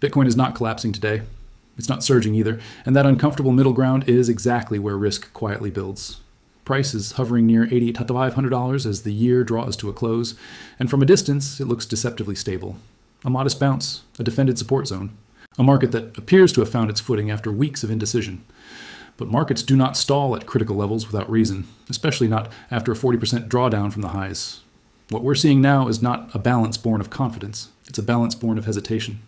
Bitcoin is not collapsing today. It's not surging either, and that uncomfortable middle ground is exactly where risk quietly builds. Price is hovering near $8,500 as the year draws to a close, and from a distance, it looks deceptively stable. A modest bounce, a defended support zone, a market that appears to have found its footing after weeks of indecision. But markets do not stall at critical levels without reason, especially not after a 40% drawdown from the highs. What we're seeing now is not a balance born of confidence. It's a balance born of hesitation.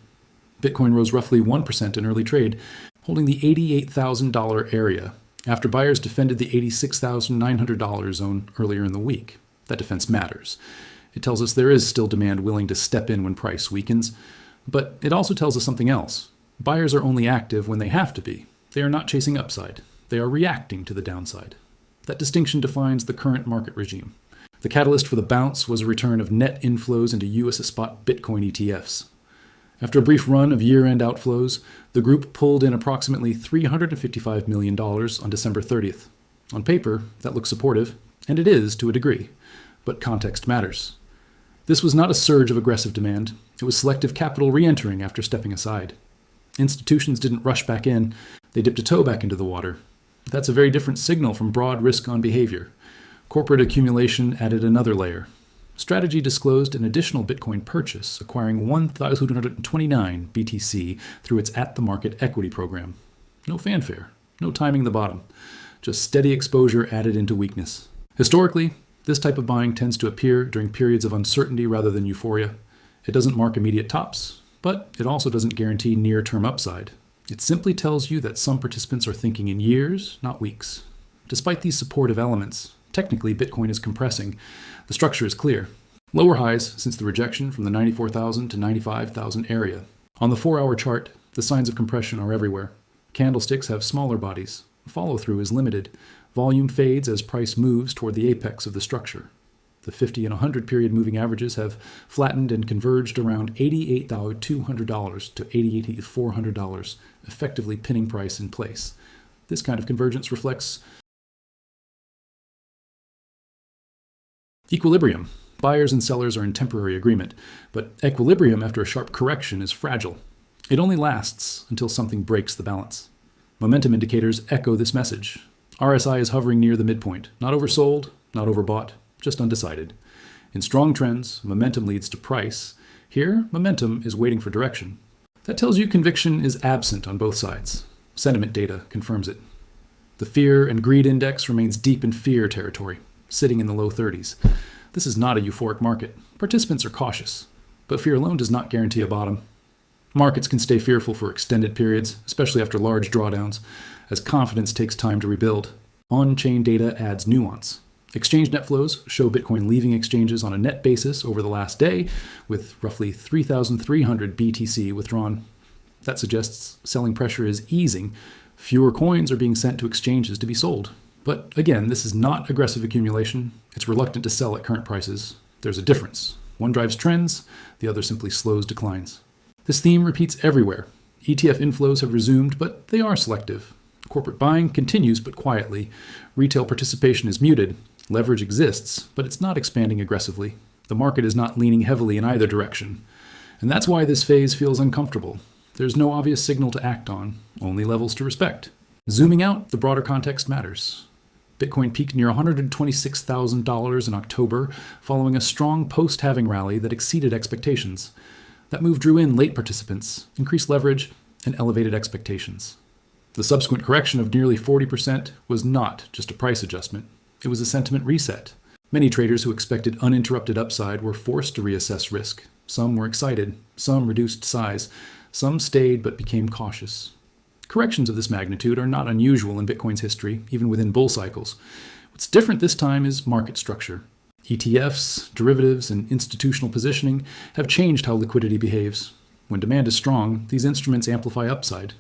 Bitcoin rose roughly 1% in early trade, holding the $88,000 area after buyers defended the $86,900 zone earlier in the week. That defense matters. It tells us there is still demand willing to step in when price weakens, but it also tells us something else. Buyers are only active when they have to be. They are not chasing upside. They are reacting to the downside. That distinction defines the current market regime. The catalyst for the bounce was a return of net inflows into US spot Bitcoin ETFs. After a brief run of year-end outflows, the group pulled in approximately $355 million on December 30th. On paper, that looks supportive, and it is to a degree, but context matters. This was not a surge of aggressive demand. It was selective capital re-entering after stepping aside. Institutions didn't rush back in. They dipped a toe back into the water. That's a very different signal from broad risk-on behavior. Corporate accumulation added another layer. Strategy disclosed an additional Bitcoin purchase, acquiring 1,229 BTC through its at-the-market equity program. No fanfare, no timing the bottom, just steady exposure added into weakness. Historically, this type of buying tends to appear during periods of uncertainty rather than euphoria. It doesn't mark immediate tops, but it also doesn't guarantee near-term upside. It simply tells you that some participants are thinking in years, not weeks. Despite these supportive elements, technically Bitcoin is compressing. The structure is clear. Lower highs since the rejection from the 94,000 to 95,000 area. On the 4-hour chart, the signs of compression are everywhere. Candlesticks have smaller bodies. Follow-through is limited. Volume fades as price moves toward the apex of the structure. The 50 and 100 period moving averages have flattened and converged around $88,200 to $88,400, effectively pinning price in place. This kind of convergence reflects equilibrium. Buyers and sellers are in temporary agreement, but equilibrium after a sharp correction is fragile. It only lasts until something breaks the balance. Momentum indicators echo this message. RSI is hovering near the midpoint, not oversold, not overbought, just undecided. In strong trends, momentum leads to price. Here, momentum is waiting for direction. That tells you conviction is absent on both sides. Sentiment data confirms it. The fear and greed index remains deep in fear territory, sitting in the low 30s. This is not a euphoric market. Participants are cautious, but fear alone does not guarantee a bottom. Markets can stay fearful for extended periods, especially after large drawdowns, as confidence takes time to rebuild. On-chain data adds nuance. Exchange net flows show Bitcoin leaving exchanges on a net basis over the last day, with roughly 3,300 BTC withdrawn. That suggests selling pressure is easing. Fewer coins are being sent to exchanges to be sold. But again, this is not aggressive accumulation. It's reluctant to sell at current prices. There's a difference. One drives trends, the other simply slows declines. This theme repeats everywhere. ETF inflows have resumed, but they are selective. Corporate buying continues, but quietly. Retail participation is muted. Leverage exists, but it's not expanding aggressively. The market is not leaning heavily in either direction. And that's why this phase feels uncomfortable. There's no obvious signal to act on, only levels to respect. Zooming out, the broader context matters. Bitcoin peaked near $126,000 in October, following a strong post-halving rally that exceeded expectations. That move drew in late participants, increased leverage, and elevated expectations. The subsequent correction of nearly 40% was not just a price adjustment. It was a sentiment reset. Many traders who expected uninterrupted upside were forced to reassess risk. Some were excited, some reduced size, some stayed but became cautious. Corrections of this magnitude are not unusual in Bitcoin's history, even within bull cycles. What's different this time is market structure. ETFs, derivatives, and institutional positioning have changed how liquidity behaves. When demand is strong, these instruments amplify upside.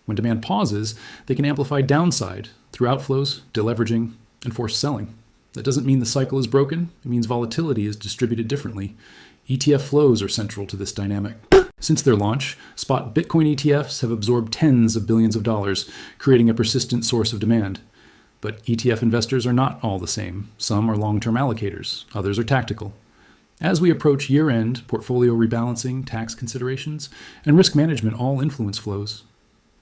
When demand pauses, they can amplify downside through outflows, deleveraging, and forced selling. That doesn't mean the cycle is broken. It means volatility is distributed differently. ETF flows are central to this dynamic. Since their launch, spot Bitcoin ETFs have absorbed tens of billions of dollars, creating a persistent source of demand. But ETF investors are not all the same. Some are long-term allocators, others are tactical. As we approach year-end, portfolio rebalancing, tax considerations, and risk management all influence flows.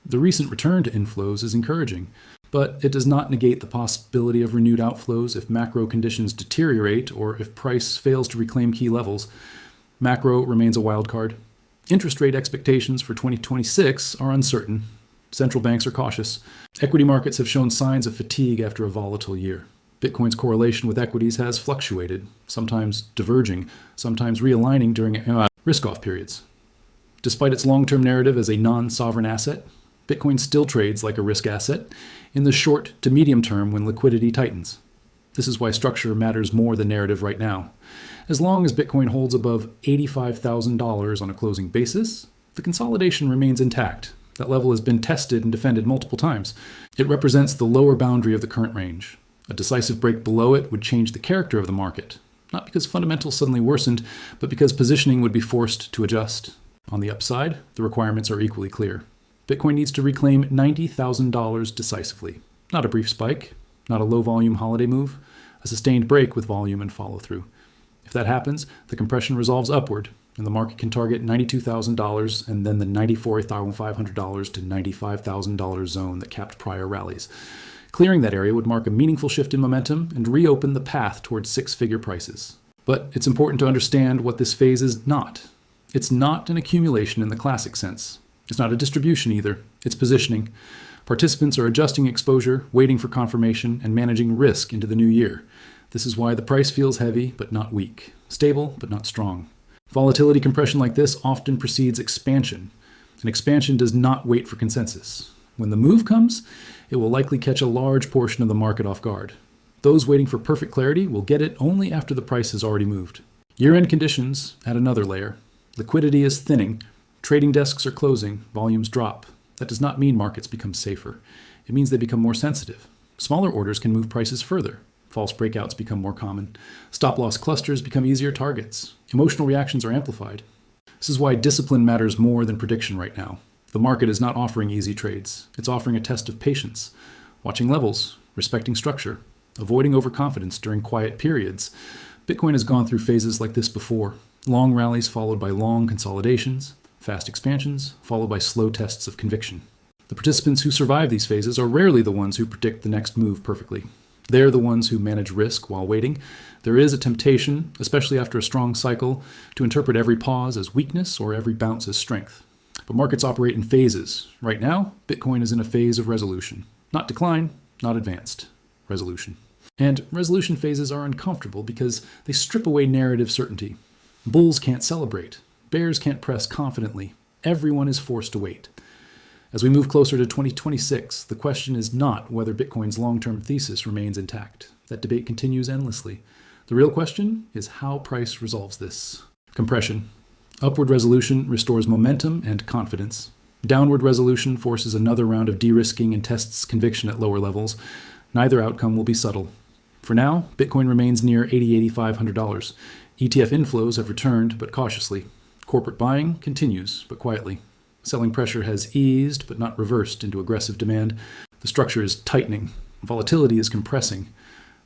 The recent return to inflows is encouraging, but it does not negate the possibility of renewed outflows if macro conditions deteriorate or if price fails to reclaim key levels. Macro remains a wild card. Interest rate expectations for 2026 are uncertain. Central banks are cautious. Equity markets have shown signs of fatigue after a volatile year. Bitcoin's correlation with equities has fluctuated, sometimes diverging, sometimes realigning during risk-off periods. Despite its long-term narrative as a non-sovereign asset, Bitcoin still trades like a risk asset in the short to medium term when liquidity tightens. This is why structure matters more than narrative right now. As long as Bitcoin holds above $85,000 on a closing basis, the consolidation remains intact. That level has been tested and defended multiple times. It represents the lower boundary of the current range. A decisive break below it would change the character of the market, not because fundamentals suddenly worsened, but because positioning would be forced to adjust. On the upside, the requirements are equally clear. Bitcoin needs to reclaim $90,000 decisively. Not a brief spike, not a low-volume holiday move, a sustained break with volume and follow-through. If that happens, the compression resolves upward, and the market can target $92,000 and then the $94,500 to $95,000 zone that capped prior rallies. Clearing that area would mark a meaningful shift in momentum and reopen the path towards six-figure prices. But it's important to understand what this phase is not. It's not an accumulation in the classic sense. It's not a distribution either. It's positioning. Participants are adjusting exposure, waiting for confirmation, and managing risk into the new year. This is why the price feels heavy but not weak, stable but not strong. Volatility compression like this often precedes expansion, and expansion does not wait for consensus. When the move comes, it will likely catch a large portion of the market off guard. Those waiting for perfect clarity will get it only after the price has already moved. Year-end conditions add another layer. Liquidity is thinning. Trading desks are closing. Volumes drop. That does not mean markets become safer. It means they become more sensitive. Smaller orders can move prices further. False breakouts become more common. Stop-loss clusters become easier targets. Emotional reactions are amplified. This is why discipline matters more than prediction right now. The market is not offering easy trades. It's offering a test of patience, watching levels, respecting structure, avoiding overconfidence during quiet periods. Bitcoin has gone through phases like this before. Long rallies followed by long consolidations, fast expansions followed by slow tests of conviction. The participants who survive these phases are rarely the ones who predict the next move perfectly. They're the ones who manage risk while waiting. There is a temptation, especially after a strong cycle, to interpret every pause as weakness or every bounce as strength. But markets operate in phases. Right now, Bitcoin is in a phase of resolution. Not decline, not advanced. Resolution. And resolution phases are uncomfortable because they strip away narrative certainty. Bulls can't celebrate. Bears can't press confidently. Everyone is forced to wait. As we move closer to 2026, the question is not whether Bitcoin's long-term thesis remains intact. That debate continues endlessly. The real question is how price resolves this. Compression. Upward resolution restores momentum and confidence. Downward resolution forces another round of de-risking and tests conviction at lower levels. Neither outcome will be subtle. For now, Bitcoin remains near $80,000-$8,500. ETF inflows have returned, but cautiously. Corporate buying continues, but quietly. Selling pressure has eased, but not reversed into aggressive demand. The structure is tightening. Volatility is compressing.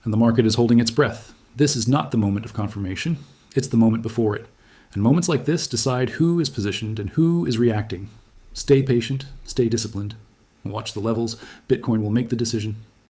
And the market is holding its breath. This is not the moment of confirmation. It's the moment before it. And moments like this decide who is positioned and who is reacting. Stay patient, stay disciplined. Watch the levels. Bitcoin will make the decision.